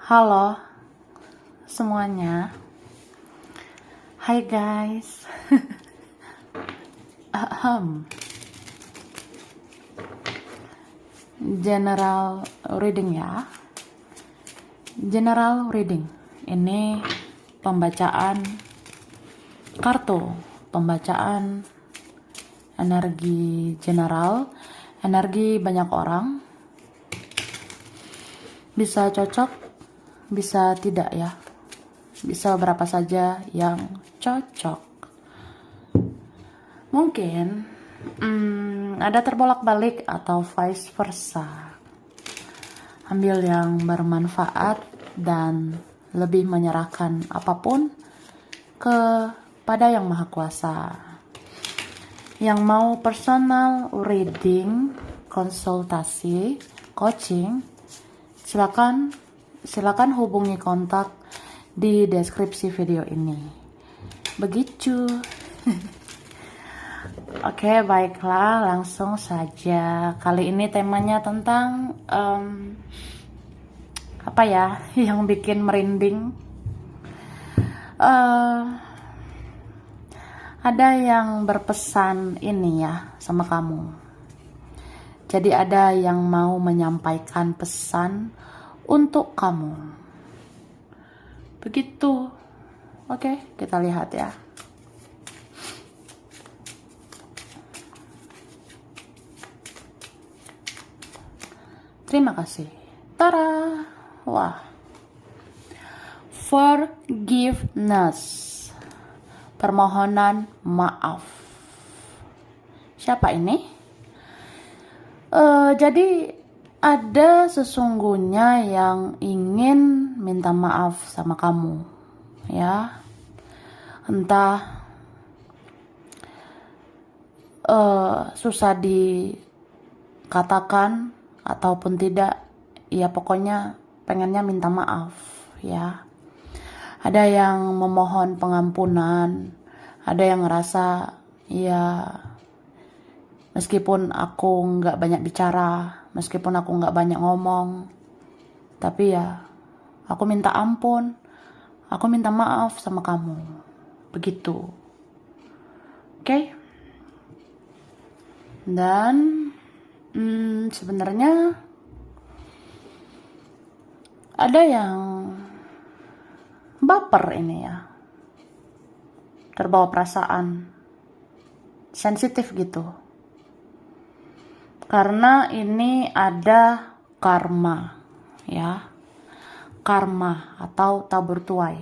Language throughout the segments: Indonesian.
Halo semuanya. Hai guys. General reading ya. General reading. Ini pembacaan kartu, pembacaan energi general, energi banyak orang. Bisa cocok, bisa tidak ya. Bisa berapa saja yang cocok. Mungkin ada terbolak-balik atau vice versa. Ambil yang bermanfaat dan lebih menyerahkan apapun kepada Yang Maha Kuasa. Yang mau personal reading, konsultasi, coaching, silakan hubungi kontak di deskripsi video ini. Begitu. Oke, baiklah, langsung saja. Kali ini temanya tentang apa ya yang bikin merinding. Ada yang berpesan ini ya sama kamu. Jadi ada yang mau menyampaikan pesan untuk kamu. Begitu. Oke, kita lihat ya. Terima kasih. Tara. Wah. Forgiveness. Permohonan maaf. Siapa ini? Jadi ada sesungguhnya yang ingin minta maaf sama kamu, ya. Entah susah dikatakan ataupun tidak, ya pokoknya pengennya minta maaf, ya. Ada yang memohon pengampunan, ada yang ngerasa ya meskipun aku nggak banyak bicara, meskipun aku nggak banyak ngomong, tapi ya aku minta ampun, aku minta maaf sama kamu. Begitu. Oke? Dan sebenarnya ada yang baper ini ya, terbawa perasaan, sensitif gitu. Karena ini ada karma, ya, karma atau tabur tuai.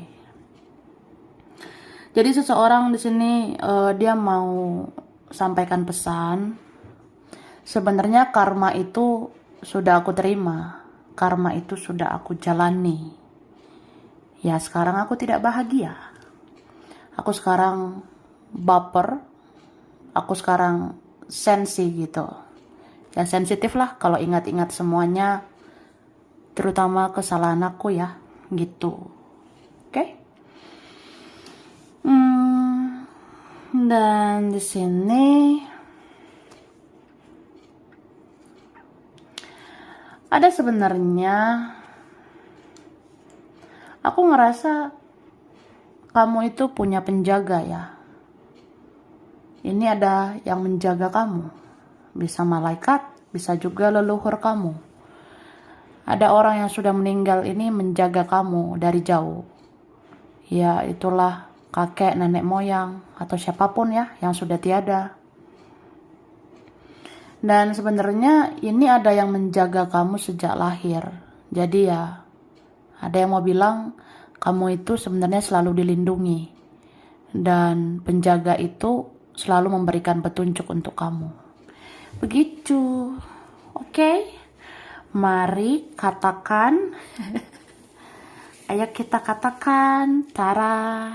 Jadi seseorang di sini dia mau sampaikan pesan. Sebenarnya karma itu sudah aku terima, karma itu sudah aku jalani. Ya sekarang aku tidak bahagia. Aku sekarang baper, aku sekarang sensi gitu. Ya sensitif lah kalau ingat-ingat semuanya, terutama kesalahan aku ya, gitu. Oke? Dan di sini ada sebenarnya aku ngerasa kamu itu punya penjaga ya. Ini ada yang menjaga kamu. Bisa malaikat, bisa juga leluhur kamu. Ada orang yang sudah meninggal ini menjaga kamu dari jauh. Ya itulah kakek, nenek moyang, atau siapapun ya yang sudah tiada. Dan sebenarnya ini ada yang menjaga kamu sejak lahir. Jadi ya ada yang mau bilang kamu itu sebenarnya selalu dilindungi. Dan penjaga itu selalu memberikan petunjuk untuk kamu. Begitu. Oke. Mari katakan. Ayo kita katakan. Tara.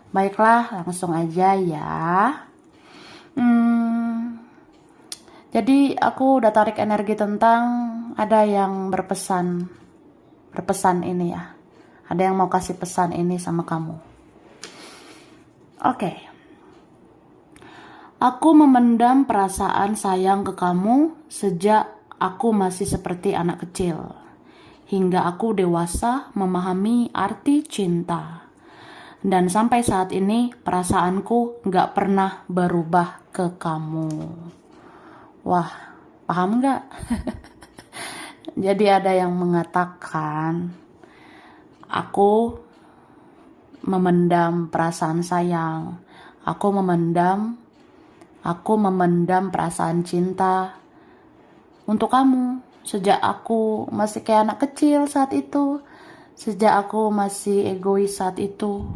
Baiklah, langsung aja ya. Jadi aku udah tarik energi tentang ada yang berpesan ini ya. Ada yang mau kasih pesan ini sama kamu. Oke. Aku memendam perasaan sayang ke kamu sejak aku masih seperti anak kecil. hingga aku dewasa memahami arti cinta. Dan sampai saat ini perasaanku gak pernah berubah ke kamu. Wah, paham gak? Jadi ada yang mengatakan, aku memendam perasaan sayang, aku memendam perasaan cinta untuk kamu sejak aku masih kayak anak kecil saat itu, sejak aku masih egois saat itu.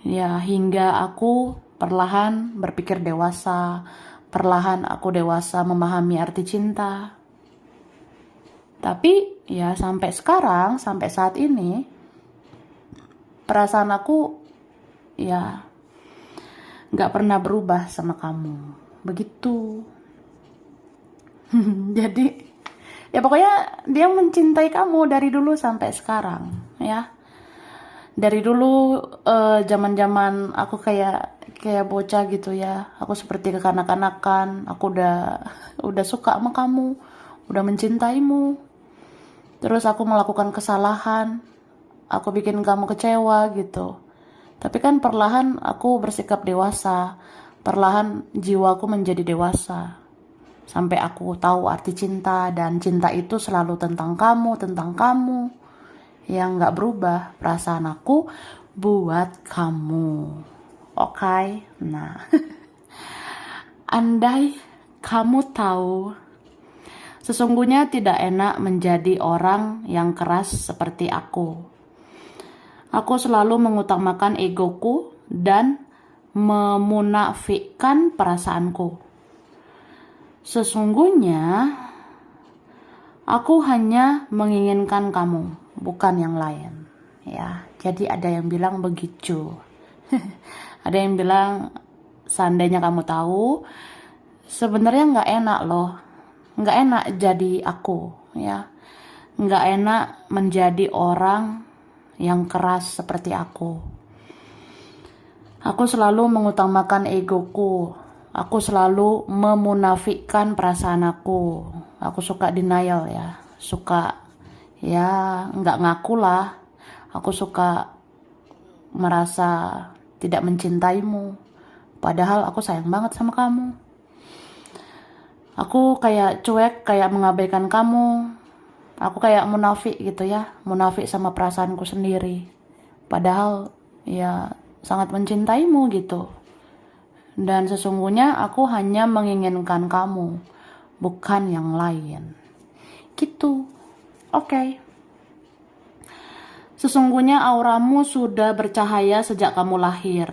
Ya, hingga aku perlahan berpikir dewasa, perlahan aku dewasa memahami arti cinta. Tapi ya sampai sekarang, sampai saat ini, perasaan aku ya gak pernah berubah sama kamu. Begitu. Jadi ya pokoknya dia mencintai kamu dari dulu sampai sekarang ya. Dari dulu zaman-zaman aku kayak bocah gitu ya. Aku seperti kekanak-kanakan, aku udah suka sama kamu, udah mencintaimu. Terus aku melakukan kesalahan, aku bikin kamu kecewa gitu. Tapi kan perlahan aku bersikap dewasa, perlahan jiwaku menjadi dewasa. Sampai aku tahu arti cinta, dan cinta itu selalu tentang kamu. Yang gak berubah perasaan aku buat kamu. Oke? Nah, andai kamu tahu, sesungguhnya tidak enak menjadi orang yang keras seperti aku. Aku selalu mengutamakan egoku dan memunafikkan perasaanku. Sesungguhnya aku hanya menginginkan kamu, bukan yang lain. Ya, jadi ada yang bilang begitu. Ada yang bilang, seandainya kamu tahu, sebenarnya nggak enak loh, nggak enak jadi aku, ya, nggak enak menjadi orang yang keras seperti aku. Aku selalu mengutamakan egoku. Aku selalu memunafikkan perasaan aku. Aku suka denial ya, suka ya nggak ngaku lah. Aku suka merasa tidak mencintaimu, padahal aku sayang banget sama kamu. Aku kayak cuek, kayak mengabaikan kamu. Aku kayak munafik gitu ya, munafik sama perasaanku sendiri, padahal ya sangat mencintaimu gitu. Dan sesungguhnya aku hanya menginginkan kamu, bukan yang lain. Gitu. Oke. Sesungguhnya auramu sudah bercahaya sejak kamu lahir.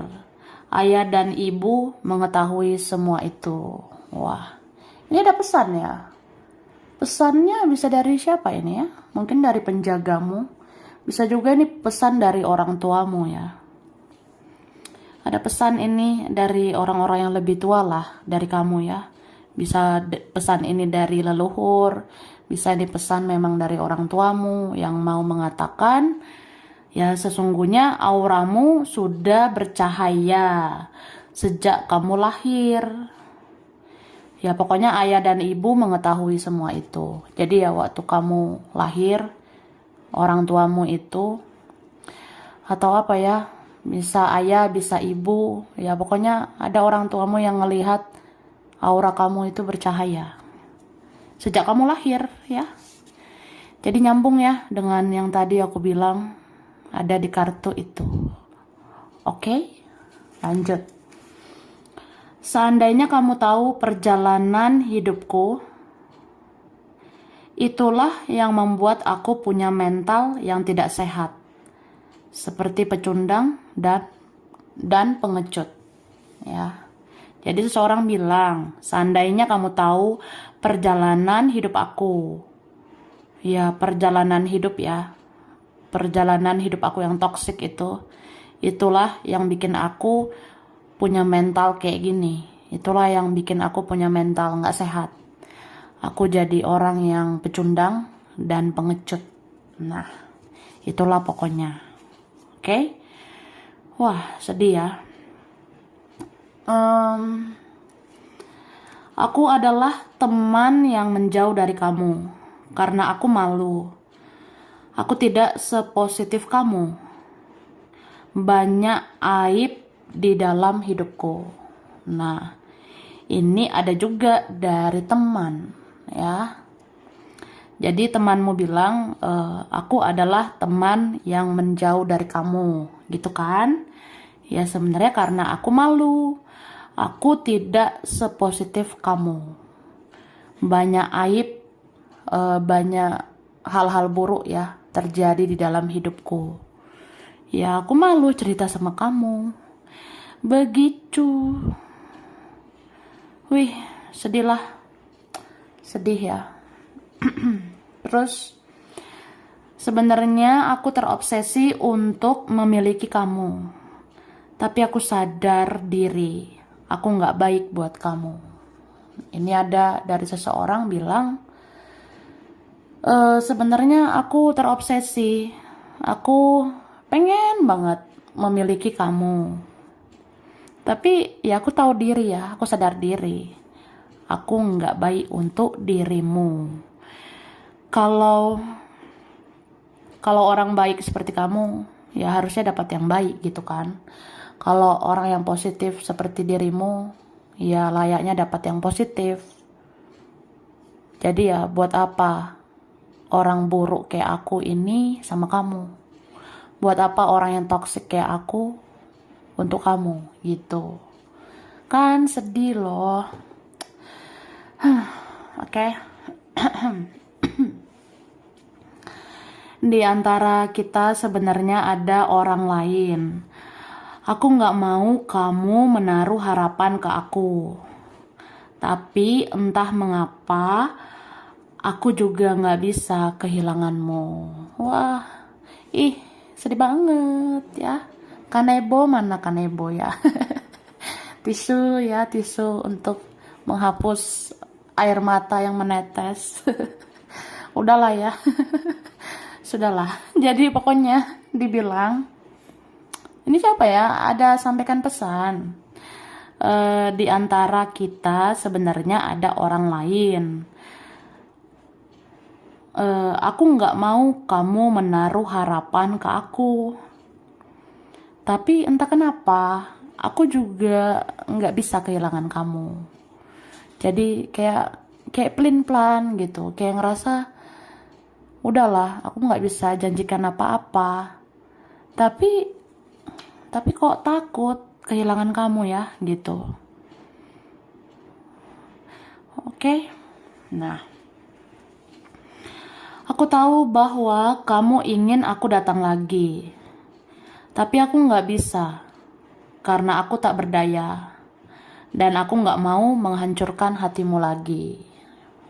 Ayah dan ibu mengetahui semua itu. Wah, ini ada pesan ya. Pesannya bisa dari siapa ini ya? Mungkin dari penjagamu. Bisa juga ini pesan dari orang tuamu ya. Ada pesan ini dari orang-orang yang lebih tua lah dari kamu ya. Bisa pesan ini dari leluhur. Bisa ini pesan memang dari orang tuamu yang mau mengatakan, ya sesungguhnya auramu sudah bercahaya sejak kamu lahir. Ya pokoknya ayah dan ibu mengetahui semua itu. Jadi ya waktu kamu lahir, orang tuamu itu, atau apa ya, bisa ayah, bisa ibu, ya pokoknya ada orang tuamu yang ngelihat aura kamu itu bercahaya sejak kamu lahir ya. Jadi nyambung ya dengan yang tadi aku bilang ada di kartu itu. Oke, lanjut. Seandainya kamu tahu perjalanan hidupku, itulah yang membuat aku punya mental yang tidak sehat, seperti pecundang dan pengecut. Ya. Jadi seseorang bilang, seandainya kamu tahu perjalanan hidup aku. Ya, perjalanan hidup ya. Perjalanan hidup aku yang toksik itu. Itulah yang bikin aku punya mental kayak gini. Itulah yang bikin aku punya mental gak sehat. Aku jadi orang yang pecundang dan pengecut. Nah, itulah pokoknya. Oke? Wah, sedih ya. Aku adalah teman yang menjauh dari kamu karena aku malu. Aku tidak sepositif kamu. Banyak aib di dalam hidupku. Nah, ini ada juga dari teman, ya. Jadi temanmu bilang, aku adalah teman yang menjauh dari kamu, gitu kan? Ya sebenarnya karena aku malu. Aku tidak sepositif kamu. Banyak aib, banyak hal-hal buruk ya terjadi di dalam hidupku. Ya aku malu cerita sama kamu. Begitu. Wih, sedih lah. Sedih ya. Terus sebenarnya aku terobsesi untuk memiliki kamu. Tapi aku sadar diri, aku nggak baik buat kamu. Ini ada dari seseorang bilang, sebenarnya aku terobsesi. Aku pengen banget memiliki kamu. Tapi ya aku tahu diri ya, aku sadar diri. Aku nggak baik untuk dirimu. Kalau orang baik seperti kamu, ya harusnya dapat yang baik gitu kan. Kalau orang yang positif seperti dirimu, ya layaknya dapat yang positif. Jadi ya buat apa orang buruk kayak aku ini sama kamu? Buat apa orang yang toksik kayak aku untuk kamu gitu? Kan sedih loh. Oke. Di antara kita sebenarnya ada orang lain. Aku nggak mau kamu menaruh harapan ke aku. Tapi entah mengapa, aku juga nggak bisa kehilanganmu. Wah, ih, sedih banget ya. Kanebo mana kanebo ya. Tisu ya, tisu untuk menghapus air mata yang menetes. Udahlah ya. Sudahlah. Jadi pokoknya dibilang, ini siapa ya? Ada sampaikan pesan. Di antara kita sebenarnya ada orang lain. Aku nggak mau kamu menaruh harapan ke aku. Tapi entah kenapa, aku juga nggak bisa kehilangan kamu. Jadi kayak pelin-pelan gitu, kayak ngerasa udahlah, aku nggak bisa janjikan apa-apa. Tapi kok takut kehilangan kamu ya, gitu. Oke. Nah, aku tahu bahwa kamu ingin aku datang lagi. Tapi aku nggak bisa, karena aku tak berdaya. Dan aku nggak mau menghancurkan hatimu lagi.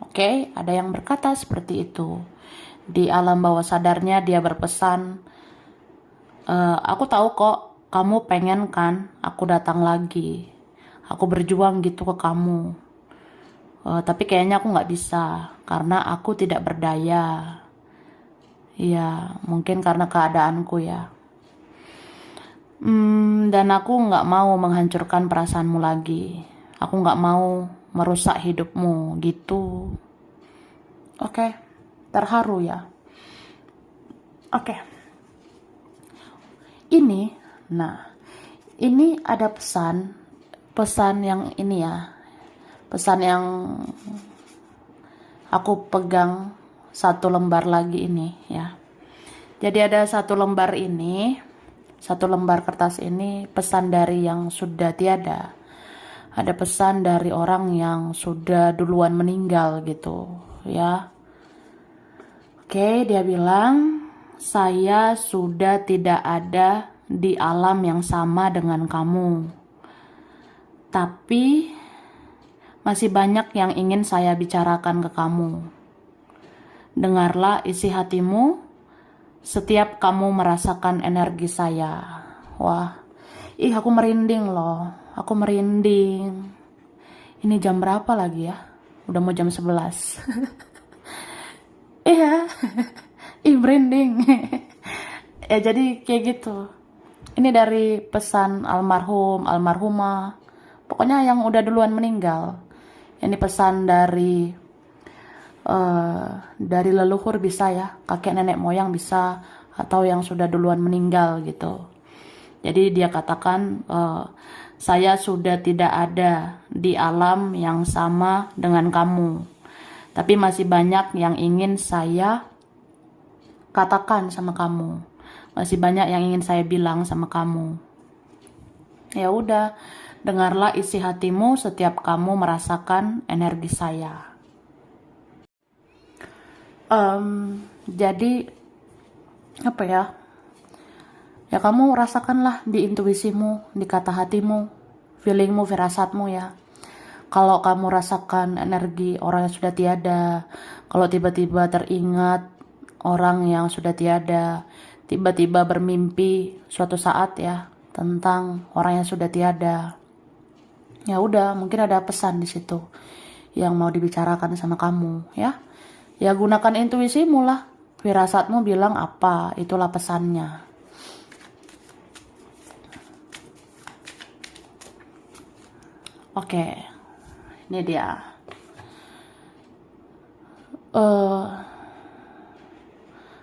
Oke, ada yang berkata seperti itu. Di alam bawah sadarnya dia berpesan, aku tahu kok kamu pengen kan aku datang lagi. Aku berjuang gitu ke kamu. Tapi kayaknya aku nggak bisa, karena aku tidak berdaya. Ya, mungkin karena keadaanku ya. Dan aku nggak mau menghancurkan perasaanmu lagi. Aku nggak mau merusak hidupmu gitu. Oke, terharu ya. Oke, ini ada pesan yang ini ya, pesan yang aku pegang satu lembar lagi ini ya. Jadi ada satu lembar kertas ini pesan dari yang sudah tiada. Ada pesan dari orang yang sudah duluan meninggal gitu ya. Oke, dia bilang, saya sudah tidak ada di alam yang sama dengan kamu. Tapi masih banyak yang ingin saya bicarakan ke kamu. Dengarlah isi hatimu setiap kamu merasakan energi saya. Wah, aku merinding loh. Aku merinding. Ini jam berapa lagi ya? Udah mau jam 11. Iya. Merinding. Ya jadi kayak gitu. Ini dari pesan almarhum, almarhumah. Pokoknya yang udah duluan meninggal. Ini pesan dari dari leluhur bisa ya, kakek nenek moyang bisa, atau yang sudah duluan meninggal gitu. Jadi dia katakan, saya sudah tidak ada di alam yang sama dengan kamu, tapi masih banyak yang ingin saya katakan sama kamu, masih banyak yang ingin saya bilang sama kamu. Ya udah, dengarlah isi hatimu setiap kamu merasakan energi saya. Jadi apa ya? Ya kamu rasakanlah di intuisimu, di kata hatimu, feelingmu, firasatmu ya. Kalau kamu rasakan energi orang yang sudah tiada, kalau tiba-tiba teringat orang yang sudah tiada, tiba-tiba bermimpi suatu saat ya tentang orang yang sudah tiada. Ya udah, mungkin ada pesan di situ yang mau dibicarakan sama kamu ya. Ya gunakan intuisimu lah. Firasatmu bilang apa, itulah pesannya. Oke, ini dia.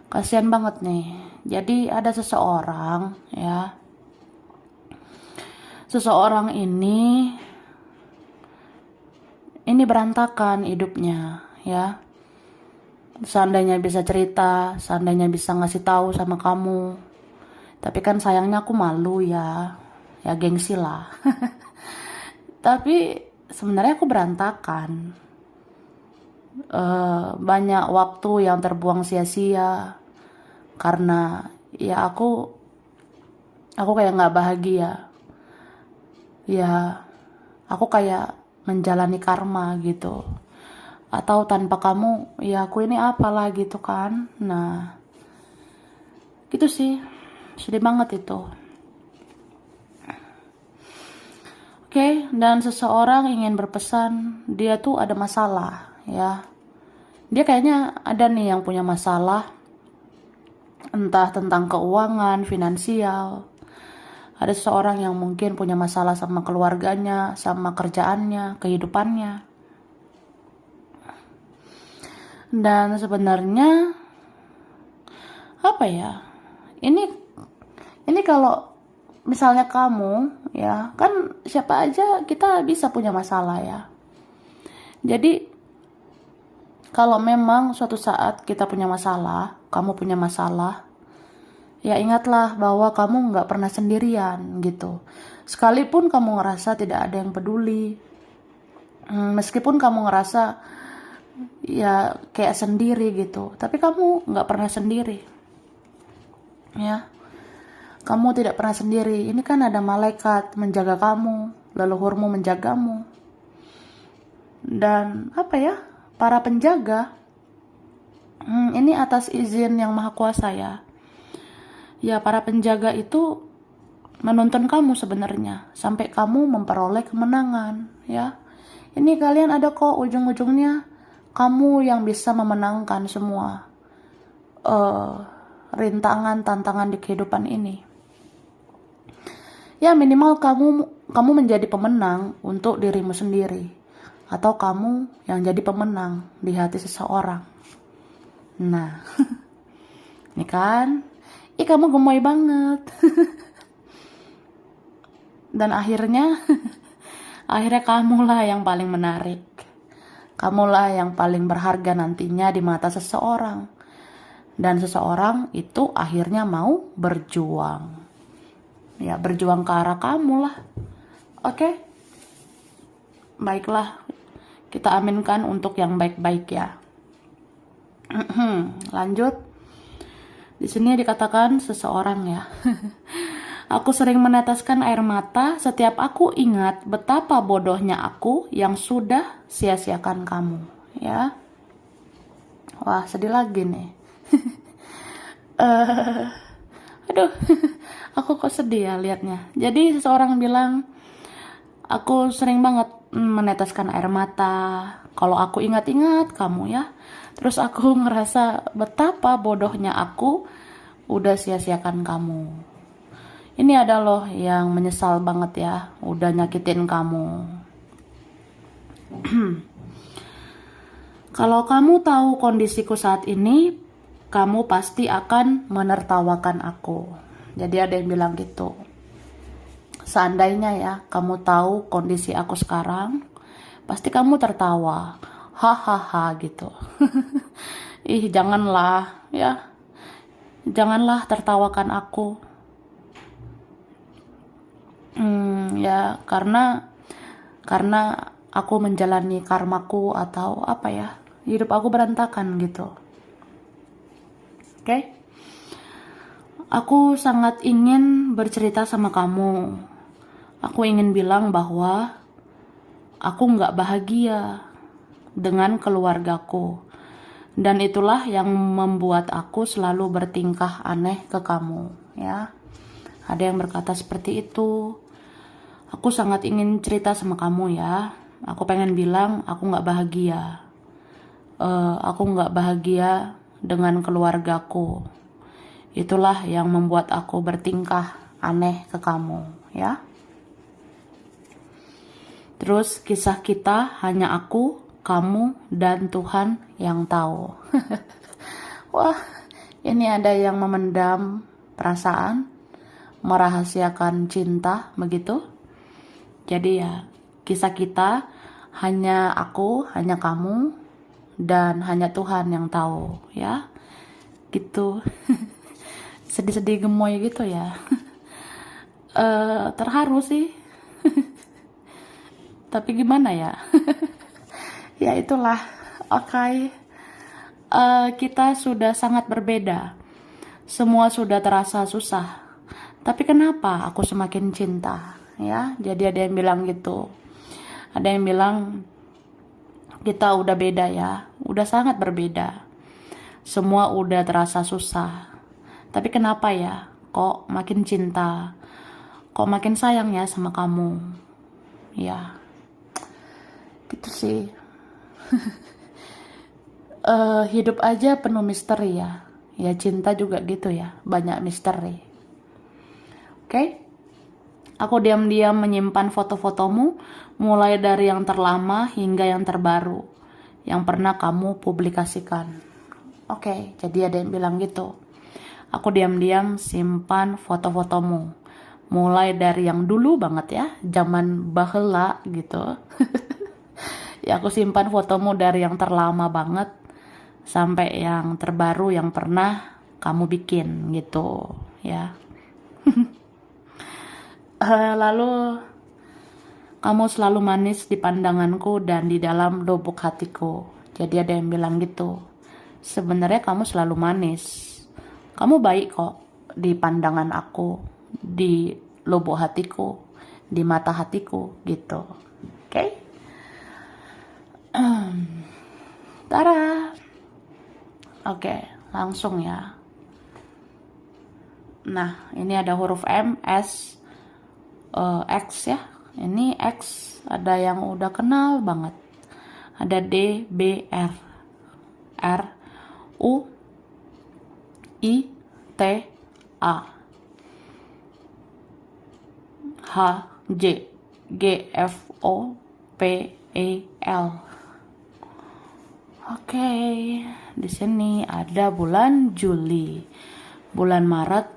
Kasihan banget nih. Jadi ada seseorang ya. Seseorang ini berantakan hidupnya ya. Seandainya bisa cerita, seandainya bisa ngasih tahu sama kamu. Tapi kan sayangnya aku malu ya. Ya gengsi lah. Tapi sebenarnya aku berantakan. Banyak waktu yang terbuang sia-sia karena ya aku kayak nggak bahagia ya, aku kayak menjalani karma gitu, atau tanpa kamu ya aku ini apalah gitu kan. Nah gitu sih, sedih banget itu. Oke, dan seseorang ingin berpesan, dia tuh ada masalah ya. Dia kayaknya ada nih yang punya masalah, entah tentang keuangan, finansial. Ada seseorang yang mungkin punya masalah sama keluarganya, sama kerjaannya, kehidupannya. Dan sebenarnya apa ya? Ini kalau misalnya kamu ya, kan siapa aja kita bisa punya masalah ya. Jadi kalau memang suatu saat kita punya masalah, kamu punya masalah, ya ingatlah bahwa kamu nggak pernah sendirian gitu. Sekalipun kamu ngerasa tidak ada yang peduli, meskipun kamu ngerasa ya kayak sendiri gitu, tapi kamu nggak pernah sendiri ya. Kamu tidak pernah sendiri. Ini kan ada malaikat menjaga kamu, leluhurmu menjagamu, dan apa ya, para penjaga ini atas izin yang maha kuasa ya. Ya para penjaga itu menuntun kamu sebenarnya sampai kamu memperoleh kemenangan ya. Ini kalian ada kok ujung-ujungnya kamu yang bisa memenangkan semua rintangan, tantangan di kehidupan ini. Ya minimal kamu menjadi pemenang untuk dirimu sendiri, atau kamu yang jadi pemenang di hati seseorang. Nah, ini kan, kamu gemoy banget. Dan akhirnya kamulah yang paling menarik. Kamulah yang paling berharga nantinya di mata seseorang. Dan seseorang itu akhirnya mau berjuang. Ya, berjuang ke arah kamu lah. Oke? Baiklah, kita aminkan untuk yang baik-baik ya. Lanjut. Di sini dikatakan seseorang ya. Aku sering meneteskan air mata setiap aku ingat betapa bodohnya aku yang sudah sia-siakan kamu. Ya. Wah, sedih lagi nih. Aduh, aku kok sedih ya liatnya. Jadi seseorang bilang, aku sering banget meneteskan air mata kalau aku ingat-ingat kamu ya. Terus aku ngerasa betapa bodohnya aku udah sia-siakan kamu. Ini ada loh yang menyesal banget ya, udah nyakitin kamu. Kalau kamu tahu kondisiku saat ini, kamu pasti akan menertawakan aku. Jadi ada yang bilang gitu. Seandainya ya, kamu tahu kondisi aku sekarang, pasti kamu tertawa. Hahaha gitu. Ih, janganlah ya. Janganlah tertawakan aku. Ya, karena aku menjalani karmaku atau apa ya, hidup aku berantakan gitu. Oke? Aku sangat ingin bercerita sama kamu. Aku ingin bilang bahwa aku nggak bahagia dengan keluargaku. Dan itulah yang membuat aku selalu bertingkah aneh ke kamu, ya. Ada yang berkata seperti itu. Aku sangat ingin cerita sama kamu ya. Aku pengen bilang aku nggak bahagia. Aku nggak bahagia dengan keluargaku. Itulah yang membuat aku bertingkah aneh ke kamu, ya. Terus kisah kita hanya aku, kamu, dan Tuhan yang tahu. Wah, ini ada yang memendam perasaan, merahasiakan cinta, begitu. Jadi ya, kisah kita hanya aku, hanya kamu, dan hanya Tuhan yang tahu, ya. Gitu. Sedih-sedih gemoy gitu ya. Terharu sih. Tapi gimana ya? Ya itulah. Oke. Kita sudah sangat berbeda. Semua sudah terasa susah. Tapi kenapa aku semakin cinta? Ya, jadi ada yang bilang gitu. Ada yang bilang kita udah beda ya. Udah sangat berbeda. Semua udah terasa susah. Tapi kenapa ya? Kok makin cinta? Kok makin sayang ya sama kamu? Ya, gitu sih. Hidup aja penuh misteri ya. Ya cinta juga gitu ya, banyak misteri. Oke? Aku diam-diam menyimpan foto-fotomu, mulai dari yang terlama hingga yang terbaru, yang pernah kamu publikasikan. Oke, jadi ada yang bilang gitu. Aku diam-diam simpan foto-fotomu, mulai dari yang dulu banget ya, zaman baheula gitu. Ya aku simpan fotomu dari yang terlama banget sampai yang terbaru yang pernah kamu bikin gitu ya. Lalu kamu selalu manis di pandanganku dan di dalam lubuk hatiku. Jadi ada yang bilang gitu. Sebenarnya kamu selalu manis. Kamu baik kok di pandangan aku, di lubuk hatiku, di mata hatiku gitu. Oke? Tara. Oke, langsung ya. Nah, ini ada huruf M, S, X ya. Ini X, ada yang udah kenal banget. Ada D, B, R, R, U, I, T, A, H, J, G, F, O, P, E, L. Oke, di sini ada bulan Juli, bulan Maret,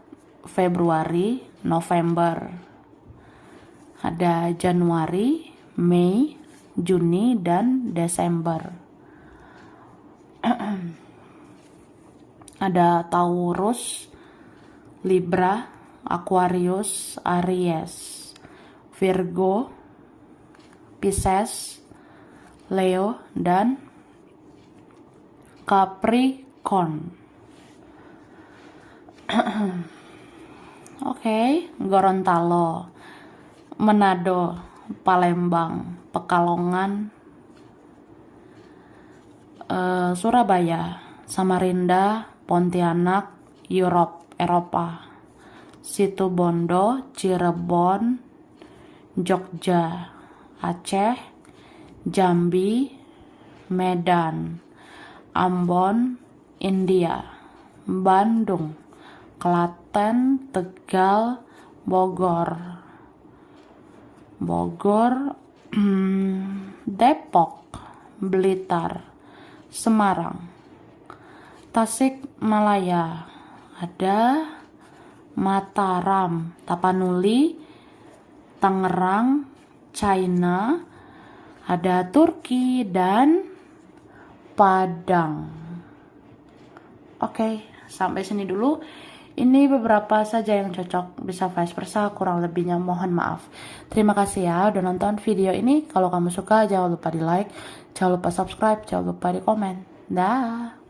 Februari, November. Ada Januari, Mei, Juni, dan Desember. Ada Taurus, Libra, Aquarius, Aries, Virgo, Pisces, Leo, dan Capricorn. Oke, Gorontalo, Manado, Palembang, Pekalongan, Surabaya, Samarinda, Pontianak, Eropa, Situbondo, Cirebon, Jogja, Aceh, Jambi, Medan, Ambon, India, Bandung, Klaten, Tegal, Bogor, Depok, Blitar, Semarang. Tasikmalaya, ada Mataram, Tapanuli, Tangerang, China, ada Turki, dan Padang. Oke, sampai sini dulu. Ini beberapa saja yang cocok, bisa vice versa, kurang lebihnya mohon maaf. Terima kasih ya udah nonton video ini. Kalau kamu suka jangan lupa di like, jangan lupa subscribe, jangan lupa di komen. Dah.